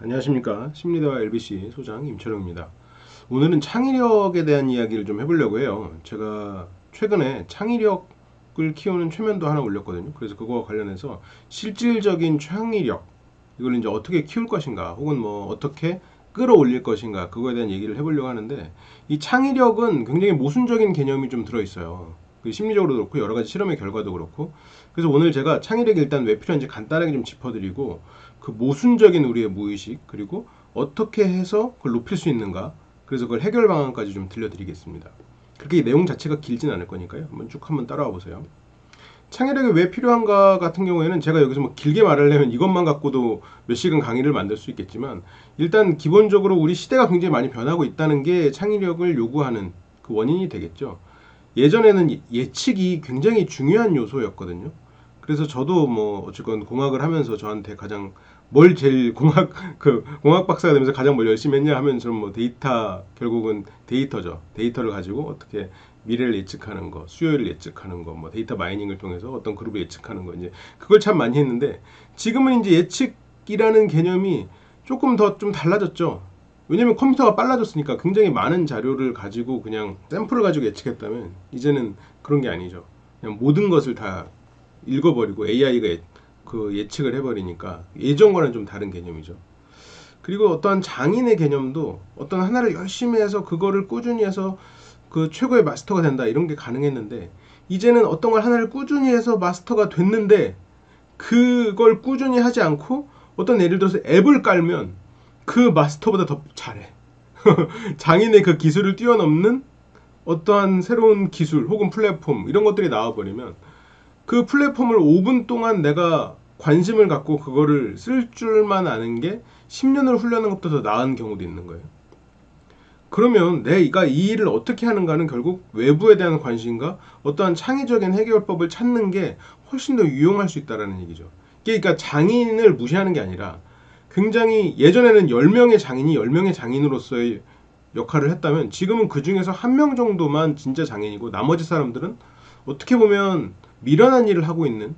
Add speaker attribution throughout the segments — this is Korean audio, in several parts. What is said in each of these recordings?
Speaker 1: 안녕하십니까. 심리대화 LBC 소장 임철웅입니다. 오늘은 창의력에 대한 이야기를 좀 해보려고 해요. 제가 최근에 창의력을 키우는 최면도 하나 올렸거든요. 그래서 그거와 관련해서 실질적인 창의력, 이걸 이제 어떻게 키울 것인가, 혹은 뭐 어떻게 끌어올릴 것인가, 그거에 대한 얘기를 해보려고 하는데, 이 창의력은 굉장히 모순적인 개념이 좀 들어있어요. 심리적으로도 그렇고 여러 가지 실험의 결과도 그렇고. 그래서 오늘 제가 창의력이 일단 왜 필요한지 간단하게 좀 짚어드리고, 그 모순적인 우리의 무의식, 그리고 어떻게 해서 그걸 높일 수 있는가, 그래서 그걸 해결 방안까지 좀 들려드리겠습니다. 그렇게 내용 자체가 길진 않을 거니까요. 한번 따라와 보세요. 창의력이 왜 필요한가 같은 경우에는 제가 여기서 뭐 길게 말하려면 이것만 갖고도 몇 시간 강의를 만들 수 있겠지만, 일단 기본적으로 우리 시대가 굉장히 많이 변하고 있다는 게 창의력을 요구하는 그 원인이 되겠죠. 예전에는 예측이 굉장히 중요한 요소였거든요. 그래서 저도 뭐 어쨌건 공학을 하면서 저한테 가장 뭘 제일 공학 박사가 되면서 가장 뭘 열심히 했냐 하면 저는 뭐 결국은 데이터죠. 데이터를 가지고 어떻게 미래를 예측하는 거, 수요일을 예측하는 거, 뭐 데이터 마이닝을 통해서 어떤 그룹을 예측하는 거, 이제 그걸 참 많이 했는데, 지금은 이제 예측이라는 개념이 조금 더 좀 달라졌죠. 왜냐면 컴퓨터가 빨라졌으니까 굉장히 많은 자료를 가지고 그냥 샘플을 가지고 예측했다면, 이제는 그런 게 아니죠. 그냥 모든 것을 다 읽어버리고 AI가 그 예측을 해버리니까 예전과는 좀 다른 개념이죠. 그리고 어떠한 장인의 개념도 어떤 하나를 열심히 해서 그거를 꾸준히 해서 그 최고의 마스터가 된다, 이런 게 가능했는데, 이제는 어떤 걸 하나를 꾸준히 해서 마스터가 됐는데 그걸 꾸준히 하지 않고 어떤, 예를 들어서 앱을 깔면 그 마스터보다 더 잘해. 장인의 그 기술을 뛰어넘는 어떠한 새로운 기술 혹은 플랫폼, 이런 것들이 나와버리면 그 플랫폼을 5분 동안 내가 관심을 갖고 그거를 쓸 줄만 아는 게 10년을 훈련하는 것보다 더 나은 경우도 있는 거예요. 그러면 내가 이 일을 어떻게 하는가는 결국 외부에 대한 관심과 어떠한 창의적인 해결법을 찾는 게 훨씬 더 유용할 수 있다는 얘기죠. 그러니까 장인을 무시하는 게 아니라, 굉장히 예전에는 10명의 장인이 10명의 장인으로서의 역할을 했다면, 지금은 그 중에서 한 명 정도만 진짜 장인이고 나머지 사람들은 어떻게 보면 미련한 일을 하고 있는,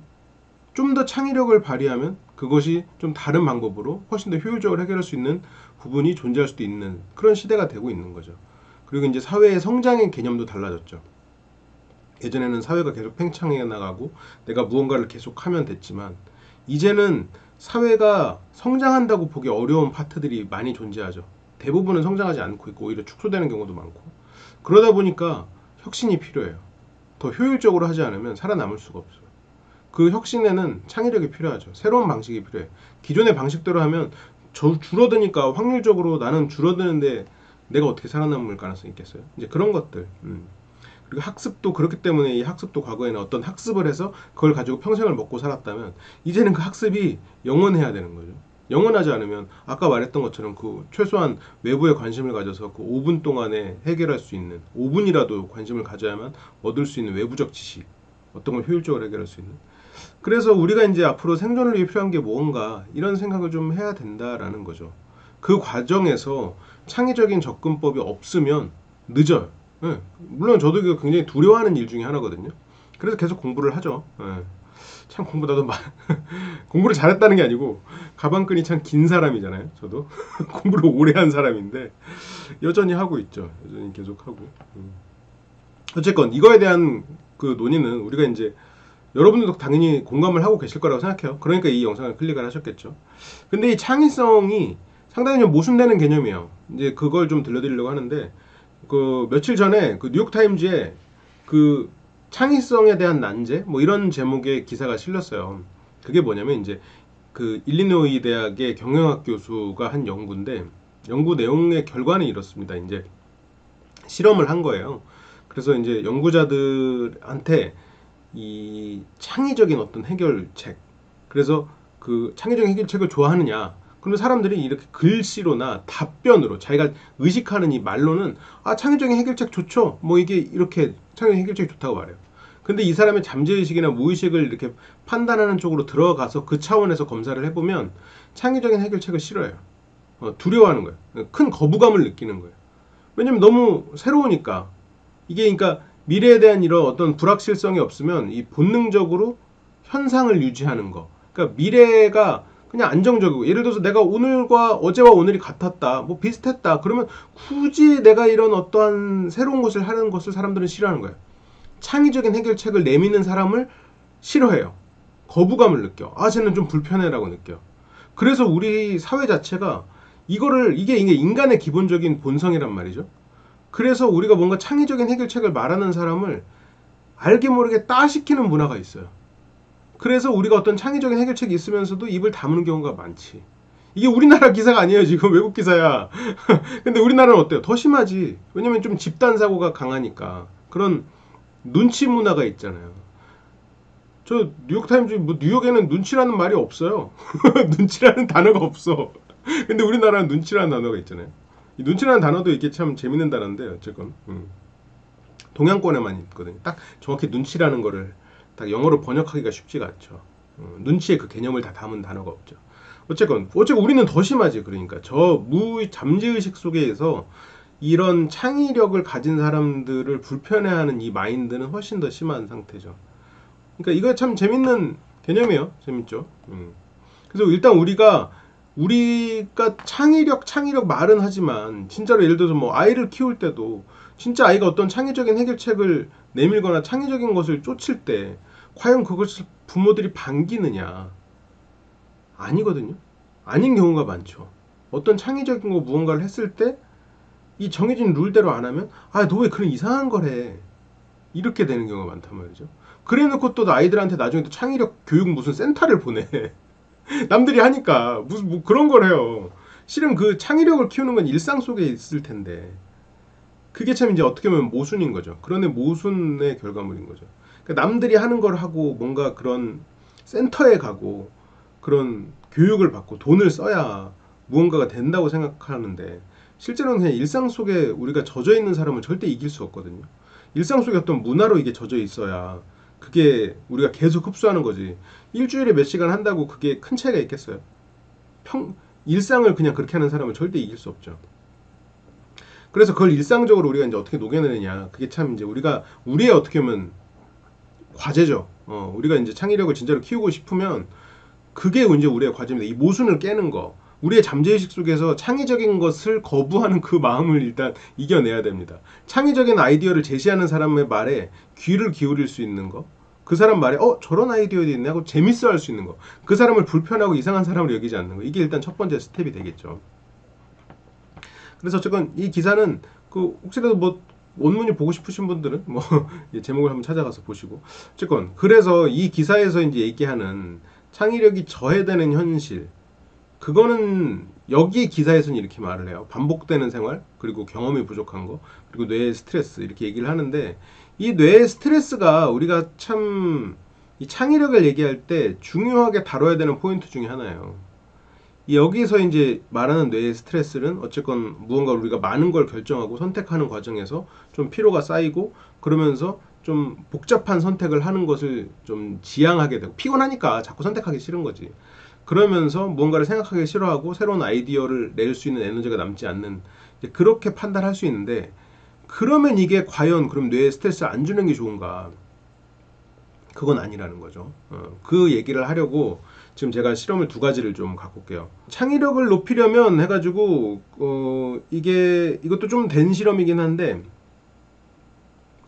Speaker 1: 좀 더 창의력을 발휘하면 그것이 좀 다른 방법으로 훨씬 더 효율적으로 해결할 수 있는 부분이 존재할 수도 있는 그런 시대가 되고 있는 거죠. 그리고 이제 사회의 성장의 개념도 달라졌죠. 예전에는 사회가 계속 팽창해 나가고 내가 무언가를 계속 하면 됐지만, 이제는 사회가 성장한다고 보기 어려운 파트들이 많이 존재하죠. 대부분은 성장하지 않고 있고 오히려 축소되는 경우도 많고, 그러다 보니까 혁신이 필요해요. 더 효율적으로 하지 않으면 살아남을 수가 없어요. 그 혁신에는 창의력이 필요하죠. 새로운 방식이 필요해. 기존의 방식대로 하면 줄어드니까 확률적으로 나는 줄어드는데 내가 어떻게 살아남을 가능성이 있겠어요? 이제 그런 것들. 그리고 학습도 그렇기 때문에, 이 학습도 과거에는 어떤 학습을 해서 그걸 가지고 평생을 먹고 살았다면, 이제는 그 학습이 영원해야 되는 거죠. 영원하지 않으면 아까 말했던 것처럼 그 최소한 외부에 관심을 가져서 그 5분 동안에 해결할 수 있는, 5분이라도 관심을 가져야만 얻을 수 있는 외부적 지식, 어떤 걸 효율적으로 해결할 수 있는. 그래서 우리가 이제 앞으로 생존을 위해 필요한 게 뭔가, 이런 생각을 좀 해야 된다라는 거죠. 그 과정에서 창의적인 접근법이 없으면 늦어요. 예. 물론 저도 이거 굉장히 두려워하는 일 중에 하나거든요. 그래서 계속 공부를 하죠. 예. 참 공부 나도 공부를 잘했다는 게 아니고 가방끈이 참 긴 사람이잖아요. 저도 공부를 오래 한 사람인데 여전히 하고 있죠. 여전히 계속 하고. 어쨌건 이거에 대한 그 논의는 우리가 이제, 여러분들도 당연히 공감을 하고 계실 거라고 생각해요. 그러니까 이 영상을 클릭을 하셨겠죠. 근데 이 창의성이 상당히 좀 모순되는 개념이에요. 이제 그걸 좀 들려드리려고 하는데, 그 며칠 전에 그 뉴욕타임즈에 그 창의성에 대한 난제, 뭐 이런 제목의 기사가 실렸어요. 그게 뭐냐면, 이제 그 일리노이 대학의 경영학 교수가 한 연구인데, 연구 내용의 결과는 이렇습니다. 이제 실험을 한 거예요. 그래서 이제 연구자들한테 이 창의적인 어떤 해결책, 그래서 그 창의적인 해결책을 좋아하느냐, 그러면 사람들이 이렇게 글씨로나 답변으로 자기가 의식하는 이 말로는, 아, 창의적인 해결책 좋죠, 뭐 이게 이렇게 창의적인 해결책이 좋다고 말해요. 근데 이 사람의 잠재의식이나 무의식을 이렇게 판단하는 쪽으로 들어가서 그 차원에서 검사를 해보면 창의적인 해결책을 싫어해요. 두려워하는 거예요. 큰 거부감을 느끼는 거예요. 왜냐면 너무 새로우니까. 이게 그러니까 미래에 대한 이런 어떤 불확실성이 없으면 이 본능적으로 현상을 유지하는 거. 그러니까 미래가 그냥 안정적이고, 예를 들어서 내가 오늘과 어제와 오늘이 같았다, 뭐 비슷했다, 그러면 굳이 내가 이런 어떠한 새로운 것을 하는 것을 사람들은 싫어하는 거예요. 창의적인 해결책을 내미는 사람을 싫어해요. 거부감을 느껴. 아, 쟤는 좀 불편해라고 느껴. 그래서 우리 사회 자체가 이게 인간의 기본적인 본성이란 말이죠. 그래서 우리가 뭔가 창의적인 해결책을 말하는 사람을 알게 모르게 따시키는 문화가 있어요. 그래서 우리가 어떤 창의적인 해결책이 있으면서도 입을 다무는 경우가 많지. 이게 우리나라 기사가 아니에요. 지금 외국 기사야. 근데 우리나라는 어때요? 더 심하지. 왜냐면 좀 집단 사고가 강하니까. 그런 눈치 문화가 있잖아요. 저 뉴욕타임즈, 뭐 뉴욕에는 눈치라는 말이 없어요. 눈치라는 단어가 없어. 근데 우리나라는 눈치라는 단어가 있잖아요. 이 눈치라는 단어도 이게 참 재밌는 단어인데 어쨌건 동양권에만 있거든요. 딱 정확히 눈치라는 거를 딱 영어로 번역하기가 쉽지가 않죠. 눈치의 그 개념을 다 담은 단어가 없죠. 어쨌건 우리는 더 심하지. 그러니까 저 잠재의식 속에서 이런 창의력을 가진 사람들을 불편해하는 이 마인드는 훨씬 더 심한 상태죠. 그러니까 이거 참 재밌는 개념이에요. 재밌죠. 그래서 일단 우리가 창의력 말은 하지만 진짜로 예를 들어서 뭐 아이를 키울 때도 진짜 아이가 어떤 창의적인 해결책을 내밀거나 창의적인 것을 쫓을 때 과연 그것을 부모들이 반기느냐? 아니거든요. 아닌 경우가 많죠. 어떤 창의적인 거 무언가를 했을 때 이 정해진 룰대로 안 하면 아, 너 왜 그런 이상한 걸 해? 이렇게 되는 경우가 많단 말이죠. 그래 놓고 또 아이들한테 나중에 또 창의력 교육 무슨 센터를 보내. 남들이 하니까 무슨 뭐 그런 걸 해요. 실은 그 창의력을 키우는 건 일상 속에 있을 텐데 그게 참 이제 어떻게 보면 모순인 거죠. 그런데 모순의 결과물인 거죠. 그러니까 남들이 하는 걸 하고 뭔가 그런 센터에 가고 그런 교육을 받고 돈을 써야 무언가가 된다고 생각하는데 실제로는 그냥 일상 속에 우리가 젖어 있는 사람은 절대 이길 수 없거든요. 일상 속에 어떤 문화로 이게 젖어 있어야 그게 우리가 계속 흡수하는 거지. 일주일에 몇 시간 한다고 그게 큰 차이가 있겠어요? 일상을 그냥 그렇게 하는 사람은 절대 이길 수 없죠. 그래서 그걸 일상적으로 우리가 이제 어떻게 녹여내느냐. 그게 참 이제 우리의 어떻게 보면 과제죠. 우리가 이제 창의력을 진짜로 키우고 싶으면 그게 이제 우리의 과제입니다. 이 모순을 깨는 거. 우리의 잠재의식 속에서 창의적인 것을 거부하는 그 마음을 일단 이겨내야 됩니다. 창의적인 아이디어를 제시하는 사람의 말에 귀를 기울일 수 있는 거. 그 사람 말에 저런 아이디어도 있네 하고 재밌어 할 수 있는 거. 그 사람을 불편하고 이상한 사람으로 여기지 않는 거. 이게 일단 첫 번째 스텝이 되겠죠. 그래서 어쨌건 이 기사는 혹시라도 뭐 원문이 보고 싶으신 분들은 뭐 제목을 한번 찾아가서 보시고, 어쨌건 그래서 이 기사에서 이제 얘기하는 창의력이 저해되는 현실, 그거는 여기 기사에서는 이렇게 말을 해요. 반복되는 생활, 그리고 경험이 부족한 거, 그리고 뇌의 스트레스, 이렇게 얘기를 하는데, 이 뇌의 스트레스가 우리가 참 이 창의력을 얘기할 때 중요하게 다뤄야 되는 포인트 중에 하나예요. 여기서 이제 말하는 뇌의 스트레스는 어쨌건 무언가 우리가 많은 걸 결정하고 선택하는 과정에서 좀 피로가 쌓이고, 그러면서 좀 복잡한 선택을 하는 것을 좀 지양하게 되고, 피곤하니까 자꾸 선택하기 싫은 거지. 그러면서 무언가를 생각하기 싫어하고 새로운 아이디어를 낼 수 있는 에너지가 남지 않는, 그렇게 판단할 수 있는데, 그러면 이게 과연 그럼 뇌에 스트레스를 안 주는 게 좋은가? 그건 아니라는 거죠. 그 얘기를 하려고 지금 제가 실험을 두 가지를 좀 갖고 올게요. 창의력을 높이려면 해가지고 이것도 좀 된 실험이긴 한데,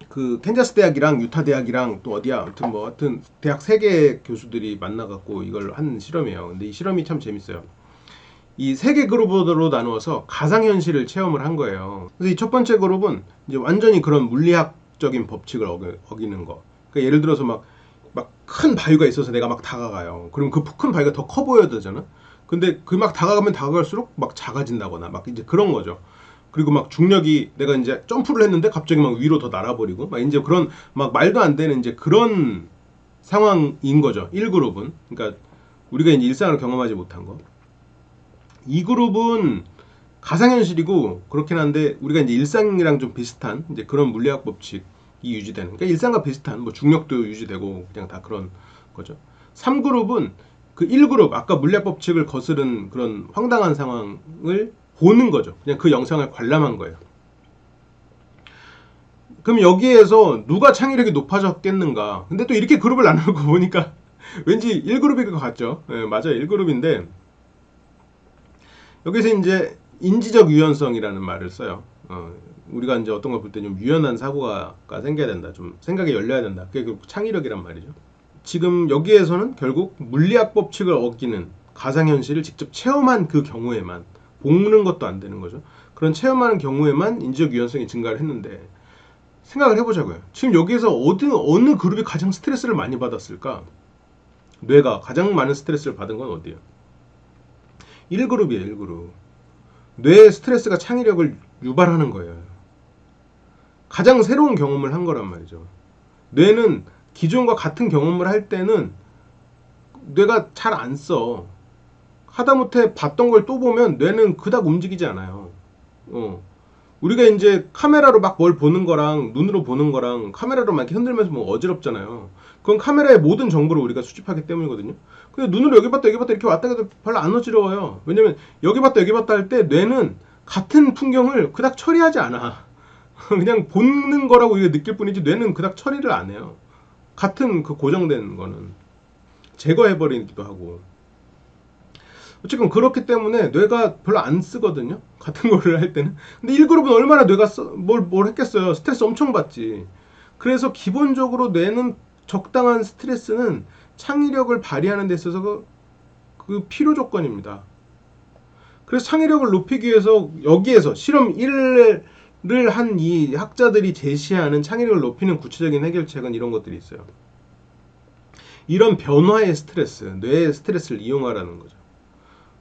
Speaker 1: 그 캔자스 대학이랑 유타 대학이랑 또 어디야, 하여튼 대학 3개 교수들이 만나갖고 이걸 한 실험이에요. 근데 이 실험이 참 재밌어요. 이 3개 그룹으로 나누어서 가상현실을 체험을 한 거예요. 그래서 이 첫 번째 그룹은 이제 완전히 그런 물리학적인 법칙을 어기는 거. 그러니까 예를 들어서 막 큰 바위가 있어서 내가 막 다가가요. 그럼 그 큰 바위가 더 커 보여야 되잖아. 근데 그 막 다가가면 다가갈수록 막 작아진다거나 막 이제 그런 거죠. 그리고 막 중력이, 내가 이제 점프를 했는데 갑자기 막 위로 더 날아버리고 막 이제 그런 막 말도 안 되는 이제 그런 상황인 거죠. 1그룹은. 그러니까 우리가 이제 일상을 경험하지 못한 거. 2그룹은 가상현실이고 그렇긴 한데 우리가 이제 일상이랑 좀 비슷한 이제 그런 물리학 법칙이 유지되는, 그러니까 일상과 비슷한 뭐 중력도 유지되고 그냥 다 그런 거죠. 3그룹은 그 1그룹 아까 물리학 법칙을 거스른 그런 황당한 상황을 보는 거죠. 그냥 그 영상을 관람한 거예요. 그럼 여기에서 누가 창의력이 높아졌겠는가? 근데 또 이렇게 그룹을 나누고 보니까 왠지 1그룹일 것 같죠? 네, 맞아요. 1그룹인데 여기서 이제 인지적 유연성이라는 말을 써요. 우리가 이제 어떤 걸 볼 때 좀 유연한 사고가 생겨야 된다. 좀 생각이 열려야 된다. 그게 결국 창의력이란 말이죠. 지금 여기에서는 결국 물리학 법칙을 어기는 가상현실을 직접 체험한 그 경우에만, 보는 것도 안 되는 거죠. 그런 체험하는 경우에만 인지적 유연성이 증가를 했는데, 생각을 해보자고요. 지금 여기에서 어느 그룹이 가장 스트레스를 많이 받았을까? 뇌가 가장 많은 스트레스를 받은 건 어디예요? 1그룹이에요, 1그룹. 뇌의 스트레스가 창의력을 유발하는 거예요. 가장 새로운 경험을 한 거란 말이죠. 뇌는 기존과 같은 경험을 할 때는 뇌가 잘 안 써. 하다못해 봤던 걸 또 보면 뇌는 그닥 움직이지 않아요. 우리가 이제 카메라로 막 뭘 보는 거랑 눈으로 보는 거랑 카메라로 막 이렇게 흔들면서 뭐 어지럽잖아요. 그건 카메라의 모든 정보를 우리가 수집하기 때문이거든요. 근데 눈으로 여기 봤다 여기 봤다 이렇게 왔다 갔다 별로 안 어지러워요. 왜냐면 여기 봤다 여기 봤다 할 때 뇌는 같은 풍경을 그닥 처리하지 않아. 그냥 보는 거라고 우리가 느낄 뿐이지 뇌는 그닥 처리를 안 해요. 같은 그 고정된 거는 제거해버리기도 하고. 어쨌든 그렇기 때문에 뇌가 별로 안 쓰거든요. 같은 거를 할 때는. 근데 1그룹은 얼마나 뇌가 뭘 했겠어요. 스트레스 엄청 받지. 그래서 기본적으로 뇌는 적당한 스트레스는 창의력을 발휘하는 데 있어서 그 필요 조건입니다. 그래서 창의력을 높이기 위해서 여기에서 실험 1을 한 이 학자들이 제시하는 창의력을 높이는 구체적인 해결책은 이런 것들이 있어요. 이런 변화의 스트레스, 뇌의 스트레스를 이용하라는 거죠.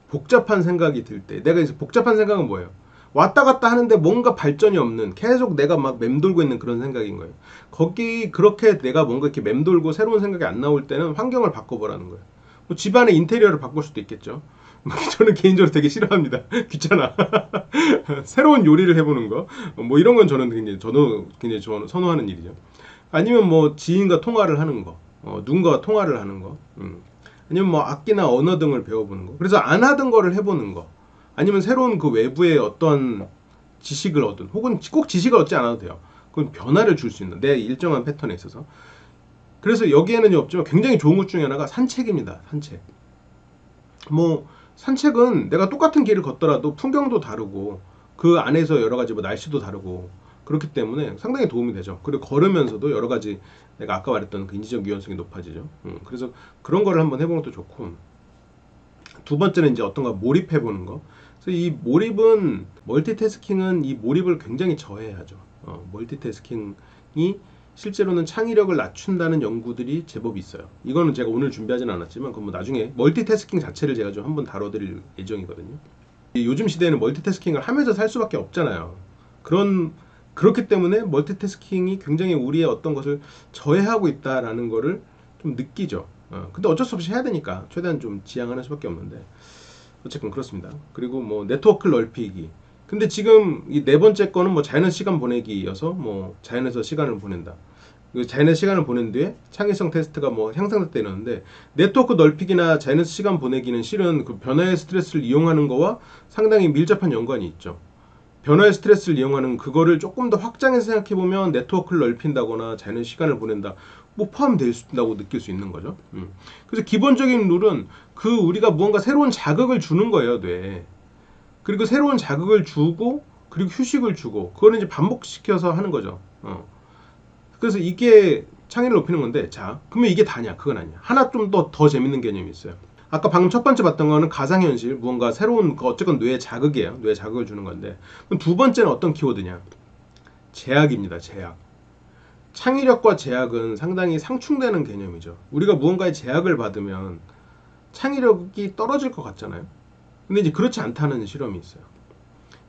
Speaker 1: 복잡한 생각이 들 때, 내가 이제 복잡한 생각은 뭐예요? 왔다 갔다 하는데 뭔가 발전이 없는, 계속 내가 막 맴돌고 있는 그런 생각인 거예요. 거기 그렇게 내가 뭔가 이렇게 맴돌고 새로운 생각이 안 나올 때는 환경을 바꿔보라는 거예요. 뭐 집안의 인테리어를 바꿀 수도 있겠죠. 저는 개인적으로 되게 싫어합니다. 귀찮아. 새로운 요리를 해보는 거, 뭐 이런 건 저는 굉장히 선호하는 일이죠. 아니면 뭐 지인과 통화를 하는 거, 누군가와 통화를 하는 거, 아니면 뭐 악기나 언어 등을 배워보는 거. 그래서 안 하던 거를 해보는 거. 아니면 새로운 그 외부의 어떤 지식을 얻은, 혹은 꼭 지식을 얻지 않아도 돼요. 그건 변화를 줄 수 있는 내 일정한 패턴에 있어서. 그래서 여기에는 없지만 굉장히 좋은 것 중에 하나가 산책입니다. 산책. 뭐 산책은 내가 똑같은 길을 걷더라도 풍경도 다르고 그 안에서 여러 가지 뭐 날씨도 다르고 그렇기 때문에 상당히 도움이 되죠. 그리고 걸으면서도 여러 가지 내가 아까 말했던 그 인지적 유연성이 높아지죠. 그래서 그런 거를 한번 해보는 것도 좋고, 두 번째는 이제 어떤가 몰입해보는 거. 그래서 이 몰입은, 멀티태스킹은 이 몰입을 굉장히 저해하죠. 멀티태스킹이 실제로는 창의력을 낮춘다는 연구들이 제법 있어요. 이거는 제가 오늘 준비하진 않았지만 그건 뭐 나중에 멀티태스킹 자체를 제가 좀 한번 다뤄드릴 예정이거든요. 요즘 시대에는 멀티태스킹을 하면서 살 수밖에 없잖아요. 그렇기 때문에 멀티태스킹이 굉장히 우리의 어떤 것을 저해하고 있다라는 거를 좀 느끼죠. 근데 어쩔 수 없이 해야 되니까 최대한 좀 지양하는 수밖에 없는데, 어쨌든 그렇습니다. 그리고 뭐 네트워크 넓히기. 근데 지금 이 네 번째 거는 뭐 자연에서 시간 보내기여서 뭐 자연에서 시간을 보낸다. 자연에서 시간을 보낸 뒤에 창의성 테스트가 뭐 향상됐다 이러는데, 네트워크 넓히기나 자연에서 시간 보내기는 실은 그 변화의 스트레스를 이용하는 거와 상당히 밀접한 연관이 있죠. 변화의 스트레스를 이용하는 그거를 조금 더 확장해서 생각해보면 네트워크를 넓힌다거나 자연의 시간을 보낸다 뭐 포함된다고 느낄 수 있는 거죠. 그래서 기본적인 룰은 그 우리가 무언가 새로운 자극을 주는 거예요, 뇌에. 그리고 새로운 자극을 주고 그리고 휴식을 주고 그거는 이제 반복시켜서 하는 거죠. 그래서 이게 창의를 높이는 건데, 자 그러면 이게 다냐? 그건 아니야. 하나 좀 더 재밌는 개념이 있어요. 아까 방금 첫 번째 봤던 거는 가상현실, 무언가 새로운 어쨌건 뇌의 자극이에요. 뇌에 자극을 주는 건데, 그럼 두 번째는 어떤 키워드냐? 제약입니다. 제약. 창의력과 제약은 상당히 상충되는 개념이죠. 우리가 무언가의 제약을 받으면 창의력이 떨어질 것 같잖아요. 근데 이제 그렇지 않다는 실험이 있어요.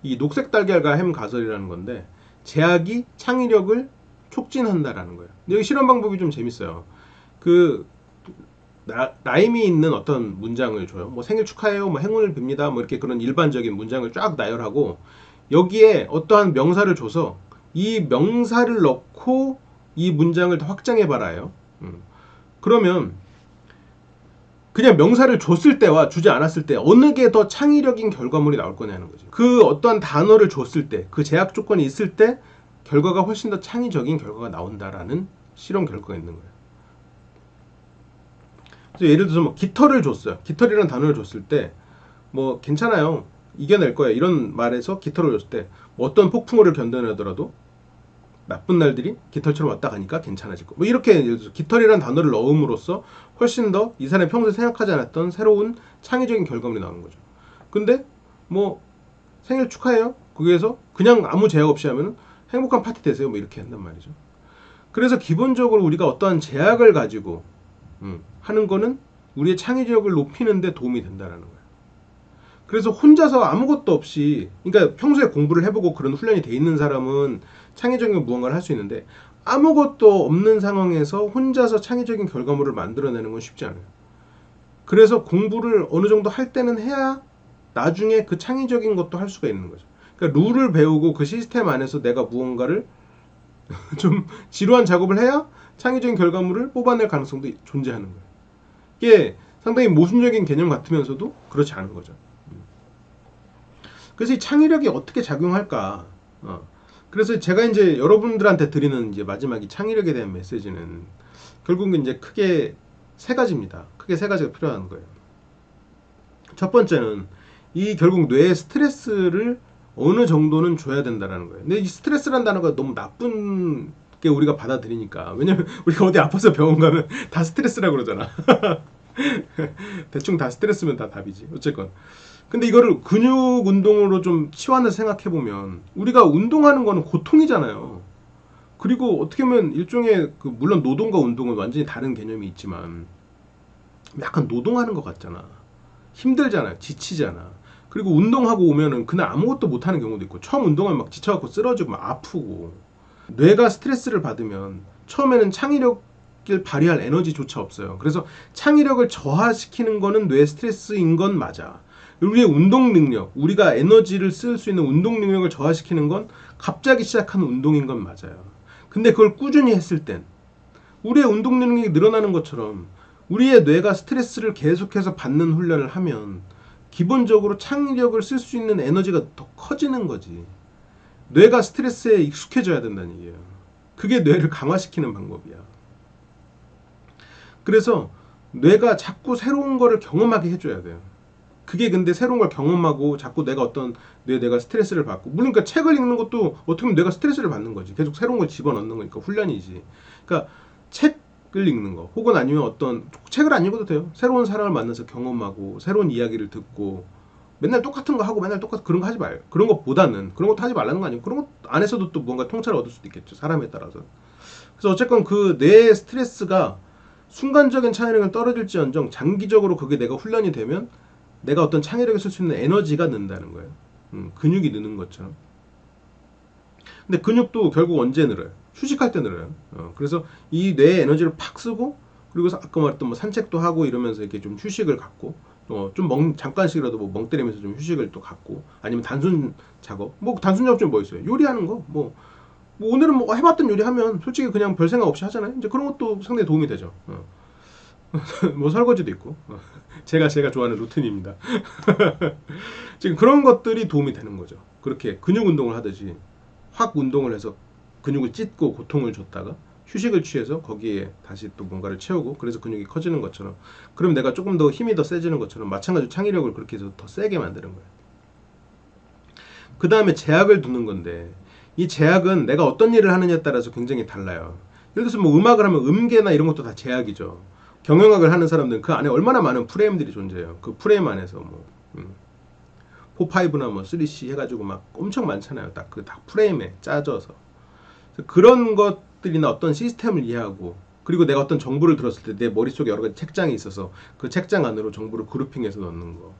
Speaker 1: 이 녹색 달걀과 햄 가설이라는 건데, 제약이 창의력을 촉진한다라는 거예요. 근데 여기 실험 방법이 좀 재밌어요. 그 라임이 있는 어떤 문장을 줘요. 뭐 생일 축하해요, 뭐 행운을 빕니다, 뭐 이렇게 그런 일반적인 문장을 쫙 나열하고 여기에 어떠한 명사를 줘서 이 명사를 넣고 이 문장을 더 확장해 봐라요. 그러면 그냥 명사를 줬을 때와 주지 않았을 때 어느 게 더 창의력인 결과물이 나올 거냐는 거지. 그 어떠한 단어를 줬을 때, 그 제약 조건이 있을 때 결과가 훨씬 더 창의적인 결과가 나온다라는 실험 결과가 있는 거예요. 그래서 예를 들어서 뭐 깃털을 줬어요. 깃털이라는 단어를 줬을 때 뭐 괜찮아요. 이겨낼 거야. 이런 말에서 깃털을 줬을 때 뭐 어떤 폭풍우를 견뎌내더라도 나쁜 날들이 깃털처럼 왔다 가니까 괜찮아질 거. 뭐 이렇게 예를 들어서 깃털이라는 단어를 넣음으로써 훨씬 더 이 사람이 평소에 생각하지 않았던 새로운 창의적인 결과물이 나오는 거죠. 근데 뭐 생일 축하해요. 거기에서 그냥 아무 제약 없이 하면은 행복한 파티 되세요. 뭐 이렇게 한단 말이죠. 그래서 기본적으로 우리가 어떠한 제약을 가지고 하는 거는 우리의 창의력을 높이는 데 도움이 된다는 거예요. 그래서 혼자서 아무것도 없이, 그러니까 평소에 공부를 해보고 그런 훈련이 돼 있는 사람은 창의적인 무언가를 할 수 있는데 아무것도 없는 상황에서 혼자서 창의적인 결과물을 만들어내는 건 쉽지 않아요. 그래서 공부를 어느 정도 할 때는 해야 나중에 그 창의적인 것도 할 수가 있는 거죠. 그러니까 룰을 배우고 그 시스템 안에서 내가 무언가를 좀 지루한 작업을 해야 창의적인 결과물을 뽑아낼 가능성도 존재하는 거예요. 이게 상당히 모순적인 개념 같으면서도 그렇지 않은 거죠. 그래서 이 창의력이 어떻게 작용할까? 그래서 제가 이제 여러분들한테 드리는 이제 마지막 이 창의력에 대한 메시지는 결국은 이제 크게 세 가지입니다. 크게 세 가지가 필요한 거예요. 첫 번째는 이 결국 뇌에 스트레스를 어느 정도는 줘야 된다는 거예요. 근데 이 스트레스란 단어가 너무 나쁜 게 우리가 받아들이니까. 왜냐면 우리가 어디 아파서 병원 가면 다 스트레스라고 그러잖아. 대충 다 스트레스면 다 답이지. 어쨌건. 근데 이거를 근육 운동으로 좀 치환해서 생각해보면 우리가 운동하는 거는 고통이잖아요. 그리고 어떻게 보면 일종의 물론 노동과 운동은 완전히 다른 개념이 있지만 약간 노동하는 것 같잖아. 힘들잖아. 지치잖아. 그리고 운동하고 오면은 그날 아무것도 못하는 경우도 있고 처음 운동하면 막 지쳐갖고 쓰러지고 막 아프고 뇌가 스트레스를 받으면 처음에는 창의력을 발휘할 에너지조차 없어요. 그래서 창의력을 저하시키는 거는 뇌 스트레스인 건 맞아. 우리의 운동 능력, 우리가 에너지를 쓸 수 있는 운동 능력을 저하시키는 건 갑자기 시작하는 운동인 건 맞아요. 근데 그걸 꾸준히 했을 땐 우리의 운동 능력이 늘어나는 것처럼 우리의 뇌가 스트레스를 계속해서 받는 훈련을 하면 기본적으로 창의력을 쓸 수 있는 에너지가 더 커지는 거지. 뇌가 스트레스에 익숙해져야 된다는 얘기예요. 그게 뇌를 강화시키는 방법이야. 그래서 뇌가 자꾸 새로운 거를 경험하게 해줘야 돼요. 그게 근데 새로운 걸 경험하고 자꾸 내가 어떤 내가 스트레스를 받고 물론 그러니까 책을 읽는 것도 어떻게 보면 내가 스트레스를 받는 거지. 계속 새로운 걸 집어넣는 거니까 훈련이지. 그러니까 책을 읽는 거 혹은 아니면 어떤 책을 안 읽어도 돼요. 새로운 사람을 만나서 경험하고 새로운 이야기를 듣고 맨날 똑같은 거 하고 맨날 똑같은 그런 거 하지 말. 그런 것보다는 그런 것도 하지 말라는 거 아니에요. 그런 것 안에서도 또 뭔가 통찰을 얻을 수도 있겠죠. 사람에 따라서. 그래서 어쨌건 그 뇌의 스트레스가 순간적인 창의력은 떨어질지언정 장기적으로 그게 내가 훈련이 되면 내가 어떤 창의력을 쓸 수 있는 에너지가 는다는 거예요. 근육이 느는 것처럼. 근데 근육도 결국 언제 늘어요? 휴식할 때 늘어요. 그래서 이 뇌의 에너지를 팍 쓰고 그리고 아까 말했던 뭐 산책도 하고 이러면서 이렇게 좀 휴식을 갖고 좀 잠깐씩이라도 뭐 멍 때리면서 좀 휴식을 또 갖고 아니면 단순 작업 뭐 단순 작업 좀 뭐 있어요? 요리하는 거 뭐 오늘은 뭐 해봤던 요리 하면 솔직히 그냥 별 생각 없이 하잖아요. 이제 그런 것도 상당히 도움이 되죠. 뭐 설거지도 있고 제가 좋아하는 루틴입니다. 지금 그런 것들이 도움이 되는 거죠. 그렇게 근육 운동을 하듯이 확 운동을 해서 근육을 찢고 고통을 줬다가 휴식을 취해서 거기에 다시 또 뭔가를 채우고 그래서 근육이 커지는 것처럼 그럼 내가 조금 더 힘이 더 세지는 것처럼 마찬가지로 창의력을 그렇게 해서 더 세게 만드는 거예요. 그 다음에 제약을 두는 건데 이 제약은 내가 어떤 일을 하느냐에 따라서 굉장히 달라요. 예를 들어서 뭐 음악을 하면 음계나 이런 것도 다 제약이죠. 경영학을 하는 사람들은 그 안에 얼마나 많은 프레임들이 존재해요. 그 프레임 안에서 뭐 4-5나 뭐 3C 해가지고 막 엄청 많잖아요. 딱 그 딱 프레임에 짜져서 그런 것들이나 어떤 시스템을 이해하고 그리고 내가 어떤 정보를 들었을 때 내 머릿속에 여러 가지 책장이 있어서 그 책장 안으로 정보를 그룹핑해서 넣는 거.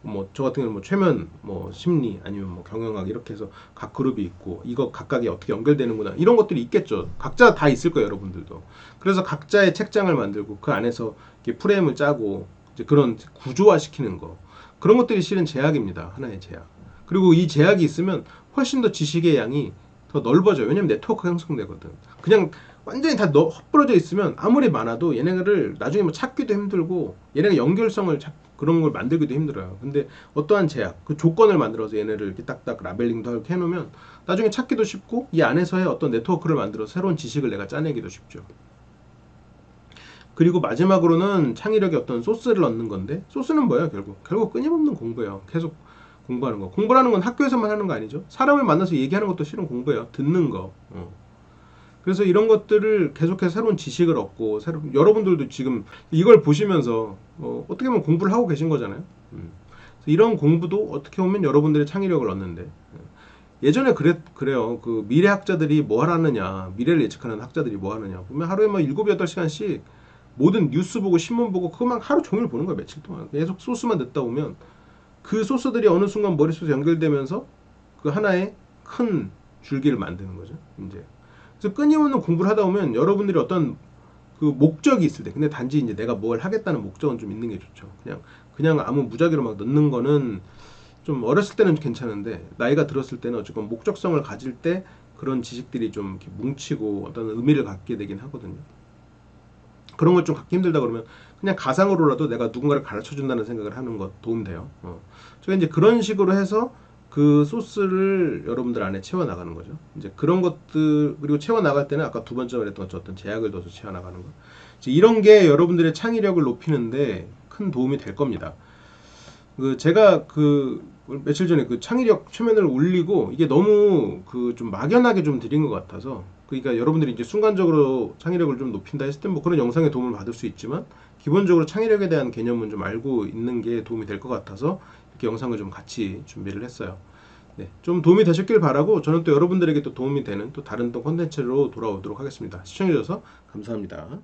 Speaker 1: 뭐 저 같은 경우는 뭐 최면 뭐 심리 아니면 뭐 경영학 이렇게 해서 각 그룹이 있고 이거 각각이 어떻게 연결되는구나 이런 것들이 있겠죠. 각자 다 있을 거예요, 여러분들도. 그래서 각자의 책장을 만들고 그 안에서 이렇게 프레임을 짜고 이제 그런 구조화 시키는 거 그런 것들이 실은 제약입니다. 하나의 제약. 그리고 이 제약이 있으면 훨씬 더 지식의 양이 더 넓어져요. 왜냐면 네트워크가 형성되거든. 그냥 완전히 다 헛부러져 있으면 아무리 많아도 얘네를 나중에 뭐 찾기도 힘들고 얘네가 연결성을 그런 걸 만들기도 힘들어요. 근데 어떠한 제약, 그 조건을 만들어서 얘네를 이렇게 딱딱 라벨링도 이렇게 해놓으면 나중에 찾기도 쉽고 이 안에서의 어떤 네트워크를 만들어서 새로운 지식을 내가 짜내기도 쉽죠. 그리고 마지막으로는 창의력의 어떤 소스를 얻는 건데, 소스는 뭐예요? 결국 끊임없는 공부예요. 계속 공부하는 거. 공부라는 건 학교에서만 하는 거 아니죠. 사람을 만나서 얘기하는 것도 실은 공부예요. 듣는 거. 그래서 이런 것들을 계속해서 새로운 지식을 얻고, 여러분들도 지금 이걸 보시면서 어떻게 보면 공부를 하고 계신 거잖아요. 이런 공부도 어떻게 보면 여러분들의 창의력을 얻는데, 예전에 그래요. 그 미래학자들이 뭐 하느냐, 미래를 예측하는 학자들이 뭐 하느냐. 보면 하루에 뭐 7, 8시간씩 모든 뉴스 보고 신문 보고 그거만 하루 종일 보는 거야, 며칠 동안. 계속 소스만 듣다 보면 그 소스들이 어느 순간 머릿속에 연결되면서 그 하나의 큰 줄기를 만드는 거죠. 이제. 그래서 끊임없는 공부를 하다 보면 여러분들이 어떤 그 목적이 있을 때, 근데 단지 이제 내가 뭘 하겠다는 목적은 좀 있는 게 좋죠. 그냥 아무 무작위로 막 넣는 거는 좀 어렸을 때는 괜찮은데, 나이가 들었을 때는 어쨌건 목적성을 가질 때 그런 지식들이 좀 이렇게 뭉치고 어떤 의미를 갖게 되긴 하거든요. 그런 걸 좀 갖기 힘들다 그러면 그냥 가상으로라도 내가 누군가를 가르쳐 준다는 생각을 하는 것 도움돼요. 제가 이제 그런 식으로 해서 그 소스를 여러분들 안에 채워 나가는 거죠. 이제 그런 것들, 그리고 채워 나갈 때는 아까 두 번째 말했던 어떤 제약을 둬서 채워 나가는 거. 이제 이런 게 여러분들의 창의력을 높이는데 큰 도움이 될 겁니다. 제가 며칠 전에 그 창의력 최면을 올리고 이게 너무 좀 막연하게 좀 드린 것 같아서, 그러니까 여러분들이 이제 순간적으로 창의력을 좀 높인다 했을 때 뭐 그런 영상의 도움을 받을 수 있지만, 기본적으로 창의력에 대한 개념은 좀 알고 있는 게 도움이 될 것 같아서 이렇게 영상을 좀 같이 준비를 했어요. 네, 좀 도움이 되셨길 바라고, 저는 또 여러분들에게 또 도움이 되는 또 다른 또 콘텐츠로 돌아오도록 하겠습니다. 시청해주셔서 감사합니다.